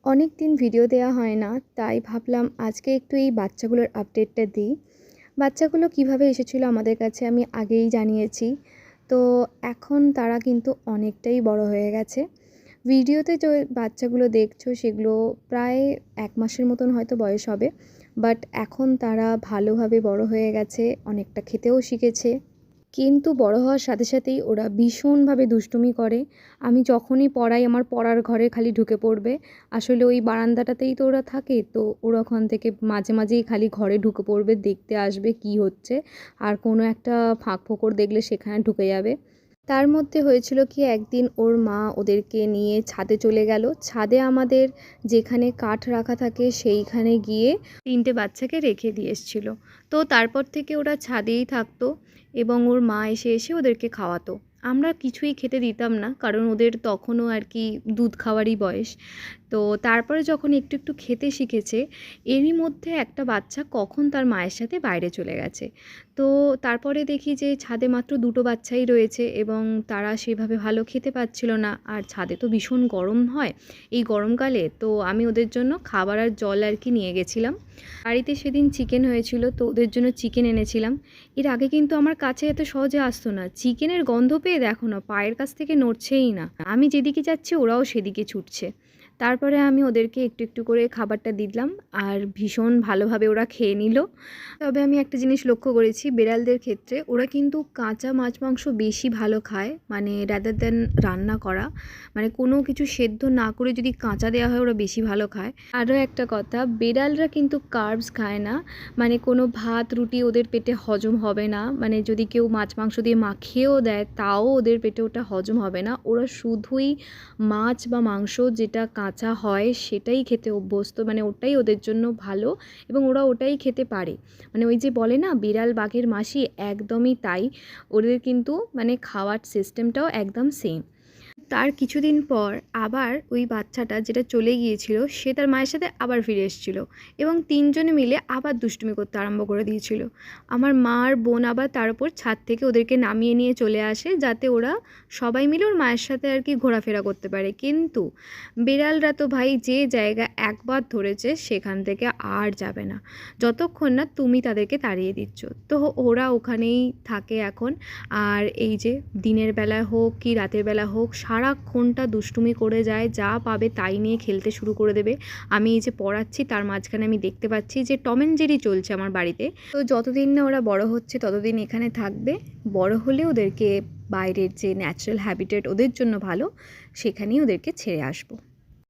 অনেক দিন ভিডিও দেওয়া হয় না, তাই ভাবলাম আজকে একটু এই বাচ্চাগুলোর আপডেটটা দিই। বাচ্চাগুলো কিভাবে এসেছিলো আমাদের কাছে আমি আগেই জানিয়েছি। তো এখন তারা কিন্তু অনেকটাই বড় হয়ে গেছে। ভিডিওতে যে বাচ্চাগুলো দেখছো সেগুলো প্রায় 1 মাসের মতন হয়তো বয়স হবে। বাট এখন তারা ভালোভাবে বড় হয়ে গেছে, অনেকটা খেতেও শিখেছে। কিন্তু বড় হওয়ার সাথে সাথেই ওরা ভীষণভাবে দুষ্টুমি করে। আমি যখনই পড়াই আমার পড়ার ঘরে খালি ঢুকে পড়বে। আসলে ওই বারান্দাটাতেই তো ওরা থাকে, তো ওরা ওখান থেকে মাঝে মাঝেই খালি ঘরে ঢুকে পড়বে, দেখতে আসবে কি হচ্ছে, আর কোনো একটা ফাঁক ফোকর দেখলে সেখানে ঢুকে যাবে। তার মধ্যে হয়েছিল কি, একদিন ওর মা ওদেরকে নিয়ে ছাদে চলে গেল। ছাদে আমাদের যেখানে কাঠ রাখা থাকে সেইখানে গিয়ে 3টে বাচ্চাকে রেখে দিয়ে এসেছিল। তো তারপর থেকে ওরা ছাদেই থাকতো এবং ওর মা এসে এসে ওদেরকে খাওয়াতো। আমরা কিছুই খেতে দিতাম না, কারণ ওদের তখনও আর কি দুধ খাওয়ারই বয়স। তো তারপরে যখন একটু একটু খেতে শিখেছে, এরই মধ্যে একটা বাচ্চা কখন তার মায়ের সাথে বাইরে চলে গেছে। তো তারপরে দেখি যে ছাদে মাত্র 2টো বাচ্চাই রয়েছে এবং তারা সেভাবে ভালো খেতে পাচ্ছিল না। আর ছাদে তো ভীষণ গরম হয় এই গরমকালে, তো আমি ওদের জন্য খাবার আর জল আর কি নিয়ে গেছিলাম। বাড়িতে সেদিন চিকেন হয়েছিল, তো ওদের জন্য চিকেন এনেছিলাম। এর আগে কিন্তু আমার কাছে এত সহজে আসতো না। চিকেনের গন্ধ পেয়ে দেখো না, পায়ের কাছ থেকে নড়ছেই না। আমি যেদিকে যাচ্ছি ওরাও সেদিকে ছুটছে। তারপরে আমি ওদেরকে একটু একটু করে খাবারটা দিলাম, আর ভীষণ ভালোভাবে ওরা খেয়ে নিল। তবে আমি একটা জিনিস লক্ষ্য করেছি, বেড়ালদের ক্ষেত্রে ওরা কিন্তু কাঁচা মাছ মাংস বেশি ভালো খায়, মানে রাদার দ্যান রান্না করা। মানে কোনো কিছু সেদ্ধ না করে যদি কাঁচা দেওয়া হয় ওরা বেশি ভালো খায়। আরও একটা কথা, বেড়ালরা কিন্তু কার্বস খায় না, মানে কোনো ভাত রুটি ওদের পেটে হজম হবে না। মানে যদি কেউ মাছ মাংস দিয়ে মাখিয়েও দেয় তাও ওদের পেটে ওটা হজম হবে না। ওরা শুধুই মাছ বা মাংস যেটা কাঁচা হয় সেটাই খেতে অভ্যস্ত, মানে ওটাই ওদের জন্য ভালো এবং ওরা ওটাই খেতে পারে। মানে ওই যে বলে না বিড়াল বাঘের মাসি, একদমই তাই। ওদের কিন্তু মানে খাওয়ার সিস্টেমটাও একদম সেম। তার কিছুদিন পর আবার ওই বাচ্চাটা যেটা চলে গিয়েছিল সে তার মায়ের সাথে আবার ফিরে এসেছিল এবং 3জনে মিলে আবার দুষ্টুমি করতে আরম্ভ করে দিয়েছিল। আমার মা আর বোন আবার তার উপর ছাদ থেকে ওদেরকে নামিয়ে নিয়ে চলে আসে, যাতে ওরা সবাই মিলে ওর মায়ের সাথে আর কি ঘোরাফেরা করতে পারে। কিন্তু বিড়ালরা তো ভাই যে জায়গা একবার ধরেছে সেখান থেকে আর যাবে না, যতক্ষণ না তুমি তাদেরকে তাড়িয়ে দিচ্ছ। তো ওরা ওখানেই থাকে এখন। আর এই যে দিনের বেলা হোক কি রাতের বেলা হোক, সারাক্ষণটা দুষ্টুমি করে যায়, যা পাবে তাই নিয়ে খেলতে শুরু করে দেবে। আমি এই যে পড়াচ্ছি তার মাঝখানে আমি দেখতে পাচ্ছি যে টম অ্যান্ড জেরি চলছে আমার বাড়িতে। তো যতদিন না ওরা বড় হচ্ছে ততদিন এখানে থাকবে। বড় হলে ওদেরকে বাইরের যে ন্যাচারাল হ্যাবিটেট ওদের জন্য ভালো, সেখানেই ওদেরকে ছেড়ে আসবো।